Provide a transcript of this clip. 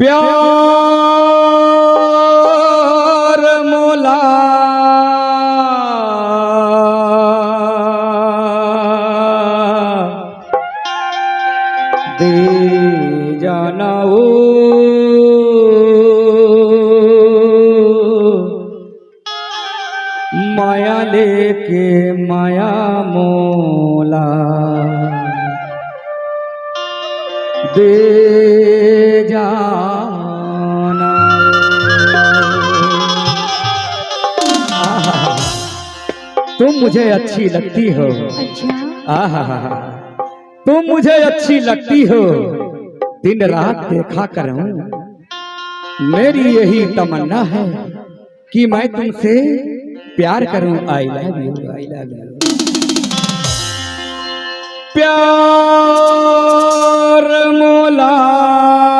प्यार मोला दे जाना ओ माया लेके माया मोला दे जाना। तुम मुझे अच्छी लगती हो। अच्छा। आहा, तुम मुझे अच्छी लगती हो, दिन रात देखा करूं। मेरी यही तमन्ना है कि मैं तुमसे प्यार करूं। I love you, I love you. प्यार मोला